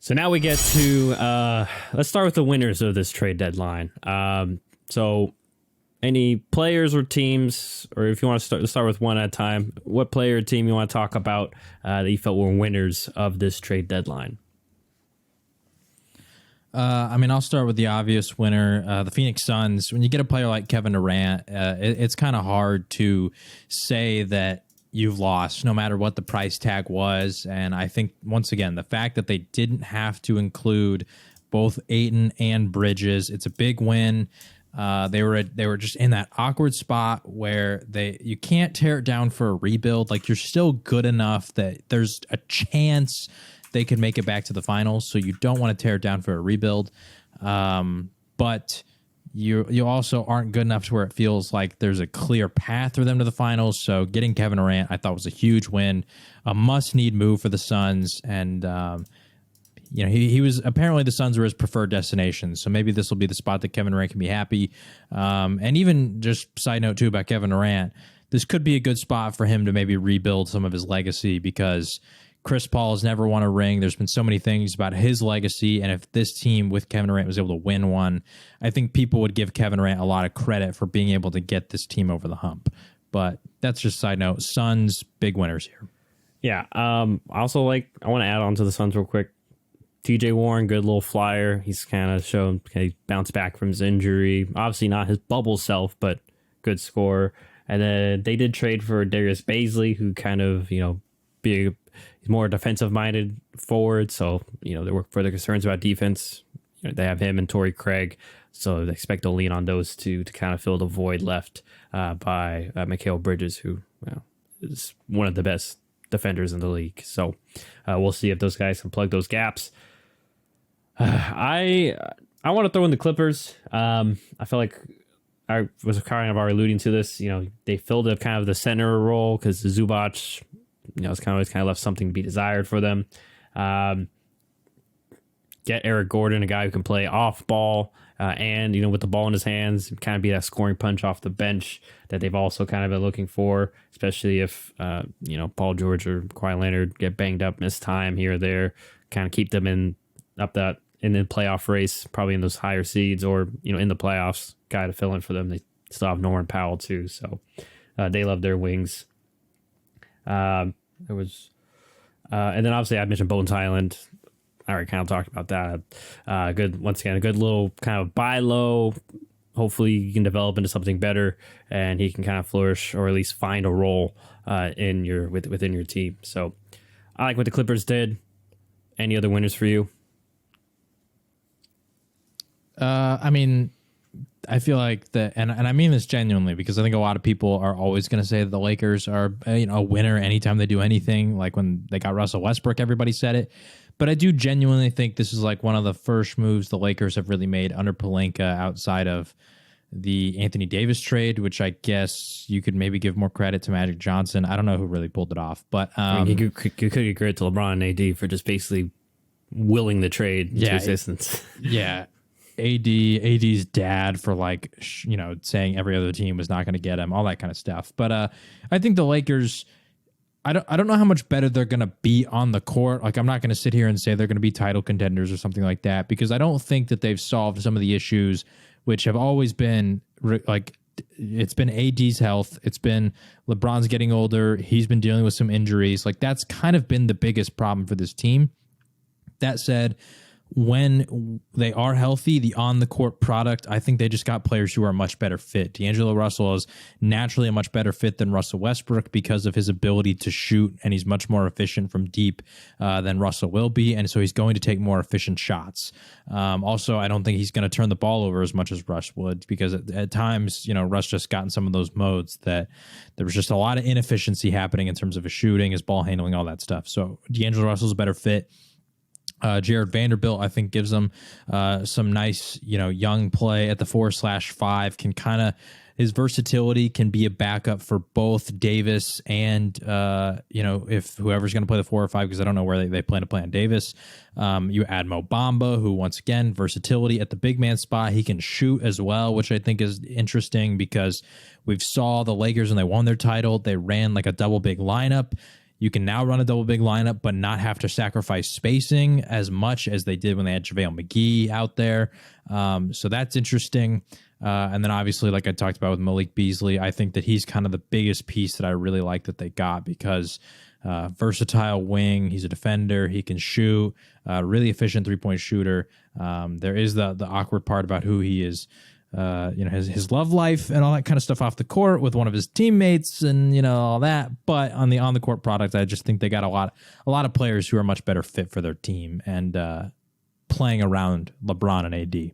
So now we get to let's start with the winners of this trade deadline. So any players or teams, or if you want to start with one at a time, what player or team you want to talk about that you felt were winners of this trade deadline? I'll start with the obvious winner, the Phoenix Suns. When you get a player like Kevin Durant, it's kind of hard to say that you've lost, no matter what the price tag was. And I think, once again, the fact that they didn't have to include both Ayton and Bridges, it's a big win. They were just in that awkward spot where you can't tear it down for a rebuild. Like, you're still good enough that there's a chance they could make it back to the finals. So you don't want to tear it down for a rebuild. But you also aren't good enough to where it feels like there's a clear path for them to the finals. So getting Kevin Durant, I thought, was a huge win, a must-need move for the Suns. And, he was, apparently the Suns were his preferred destination. So maybe this will be the spot that Kevin Durant can be happy. And even just side note, too, about Kevin Durant, this could be a good spot for him to maybe rebuild some of his legacy, because Chris Paul has never won a ring. There's been so many things about his legacy, and if this team with Kevin Durant was able to win one, I think people would give Kevin Durant a lot of credit for being able to get this team over the hump. But that's just a side note. Suns, big winners here. Yeah. I want to add on to the Suns real quick. TJ Warren, good little flyer. He's kind of shown he bounced back from his injury. Obviously not his bubble self, but good scorer. And then they did trade for Darius Bazley, who kind of, he's more defensive-minded forward. So, there were further concerns about defense. They have him and Torrey Craig, so they expect to lean on those two to kind of fill the void left by Mikal Bridges, who is one of the best defenders in the league. So we'll see if those guys can plug those gaps. I want to throw in the Clippers. I feel like I was kind of already alluding to this. They filled up kind of the center role because Zubac, it's kind of left something to be desired for them. Get Eric Gordon, a guy who can play off ball and, with the ball in his hands, kind of be that scoring punch off the bench that they've also kind of been looking for, especially if, Paul George or Kawhi Leonard get banged up, miss time here or there, kind of keep them in the playoff race, probably in those higher seeds or, in the playoffs, guy to fill in for them. They still have Norman Powell too. So they love their wings. And then obviously I mentioned Bones Highland. I already kind of talked about that. Good, once again, a good little kind of buy low. Hopefully you can develop into something better and he can kind of flourish or at least find a role within your team. So I like what the Clippers did. Any other winners for you? I feel like that, and I mean this genuinely, because I think a lot of people are always going to say that the Lakers are a winner anytime they do anything. Like when they got Russell Westbrook, everybody said it. But I do genuinely think this is like one of the first moves the Lakers have really made under Pelinka outside of the Anthony Davis trade, which I guess you could maybe give more credit to Magic Johnson. I don't know who really pulled it off, but you could give credit to LeBron and AD for just basically willing the trade into existence. Yeah. AD's dad for saying every other team was not going to get him, all that kind of stuff. But I think the Lakers, I don't know how much better they're going to be on the court. Like, I'm not going to sit here and say they're going to be title contenders or something like that, because I don't think that they've solved some of the issues which have always been it's been AD's health. It's been LeBron's getting older. He's been dealing with some injuries. Like, that's kind of been the biggest problem for this team. That said, when they are healthy, the on-the-court product, I think they just got players who are a much better fit. D'Angelo Russell is naturally a much better fit than Russell Westbrook because of his ability to shoot, and he's much more efficient from deep than Russell will be, and so he's going to take more efficient shots. Also, I don't think he's going to turn the ball over as much as Russ would, because at times, Russ just got in some of those modes that there was just a lot of inefficiency happening in terms of his shooting, his ball handling, all that stuff. So D'Angelo Russell's a better fit. Jared Vanderbilt, I think, gives them some nice, young play at the 4/5. Can kind of, his versatility can be a backup for both Davis and if whoever's going to play the 4 or 5, because I don't know where they plan to play on Davis. You add Mo Bamba, who once again versatility at the big man spot. He can shoot as well, which I think is interesting because we've saw the Lakers when they won their title, they ran like a double big lineup. You can now run a double big lineup, but not have to sacrifice spacing as much as they did when they had JaVale McGee out there. So that's interesting. And then obviously, like I talked about with Malik Beasley, I think that he's kind of the biggest piece that I really like that they got because versatile wing, he's a defender, he can shoot, really efficient 3-point shooter. There is the awkward part about who he is. His love life and all that kind of stuff off the court with one of his teammates and, all that. But on the court product, I just think they got a lot of players who are much better fit for their team and playing around LeBron and AD.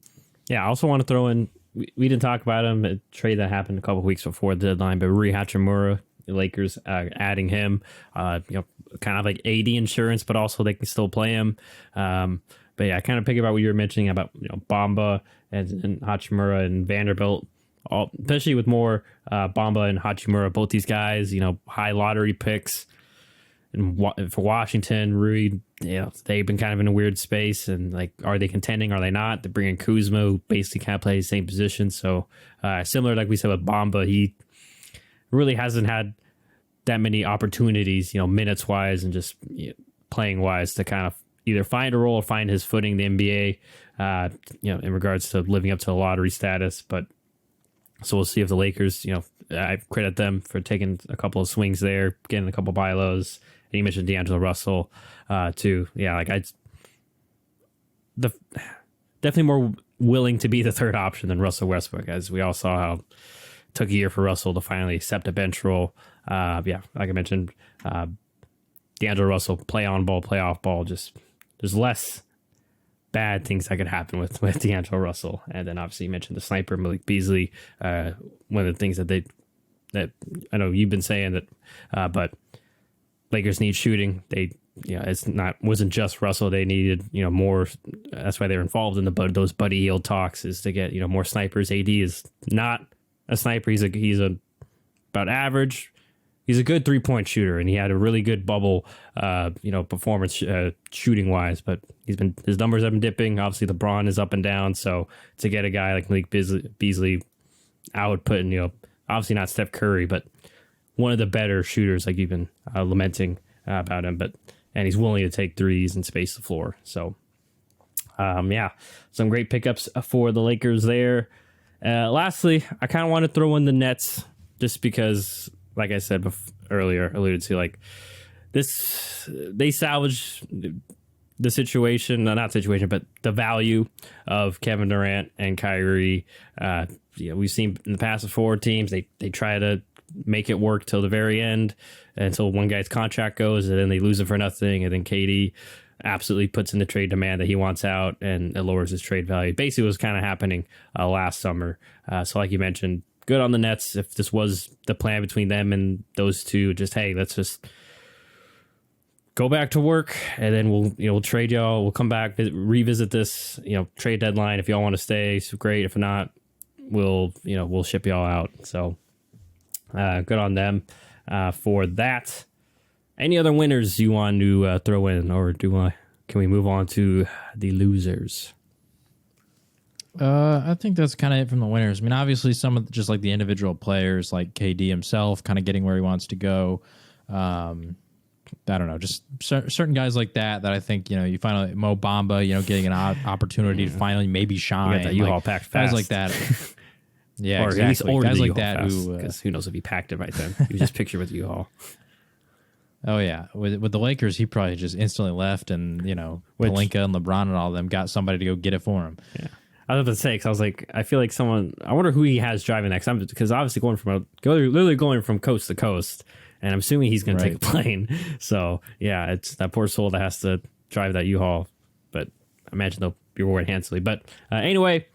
Yeah, I also want to throw in, we didn't talk about him, a trade that happened a couple of weeks before the deadline, but Rui Hachimura, the Lakers adding him, kind of like AD insurance, but also they can still play him. But yeah, I kind of pick about what you were mentioning about Bamba and Hachimura and Vanderbilt, especially with more Bamba and Hachimura, both these guys, high lottery picks. And for Washington, Rui, they've been kind of in a weird space. And like, are they contending? Are they not? They bring in Kuzma, who basically kind of plays the same position. So similar, like we said with Bamba, he really hasn't had that many opportunities, minutes wise and just playing wise to kind of either find a role or find his footing in the NBA, in regards to living up to the lottery status. But so we'll see if the Lakers, I credit them for taking a couple of swings there, getting a couple of buy lows. And you mentioned D'Angelo Russell, too. Yeah, definitely more willing to be the third option than Russell Westbrook, as we all saw how it took a year for Russell to finally accept a bench role. Like I mentioned, D'Angelo Russell, play on ball, play off ball, just there's less bad things that could happen with D'Angelo Russell. And then obviously you mentioned the sniper, Malik Beasley. One of the things that I know you've been saying that, but Lakers need shooting. Wasn't just Russell. They needed, more. That's why they're involved in those Buddy Hield talks, is to get, more snipers. AD is not a sniper. He's about average. He's a good 3-point shooter, and he had a really good bubble, performance shooting wise. But his numbers have been dipping. Obviously, LeBron is up and down. So to get a guy like Malik Beasley, I would put in, obviously not Steph Curry, but one of the better shooters, like you've been lamenting about him. And he's willing to take threes and space the floor. So, some great pickups for the Lakers there. Lastly, I kind of want to throw in the Nets just because, like I said earlier, alluded to, like this, they salvaged the situation, not situation, but the value of Kevin Durant and Kyrie. We've seen in the past with 4 teams, they try to make it work till the very end until one guy's contract goes, and then they lose it for nothing, and then KD absolutely puts in the trade demand that he wants out, and it lowers his trade value. Basically, what was kind of happening last summer. So like you mentioned, good on the Nets if this was the plan between them and those two. Just, hey, let's just go back to work, and then we'll trade y'all. We'll come back, revisit this, trade deadline. If y'all want to stay, so great. If not, we'll ship y'all out. So good on them for that. Any other winners you want to throw in, or can we move on to the losers? I think that's kind of it from the winners. I mean, obviously some of just like the individual players, like KD himself, kind of getting where he wants to go. I don't know, just certain guys like that I think, you finally, Mo Bamba, getting an opportunity to finally maybe shine. You got that U-Haul packed fast. Guys like that. Yeah, or exactly. Guys like that because who knows if he packed it right then. You just picture with U-Haul. Oh yeah, with the Lakers, he probably just instantly left, and Pelinka and LeBron and all of them got somebody to go get it for him. Yeah, I was about to say, because I was like, I feel like I wonder who he has driving next. Because obviously literally going from coast to coast, and I'm assuming he's going to take a plane. So yeah, it's that poor soul that has to drive that U-Haul. But I imagine they'll be rewarded handsomely. But anyway,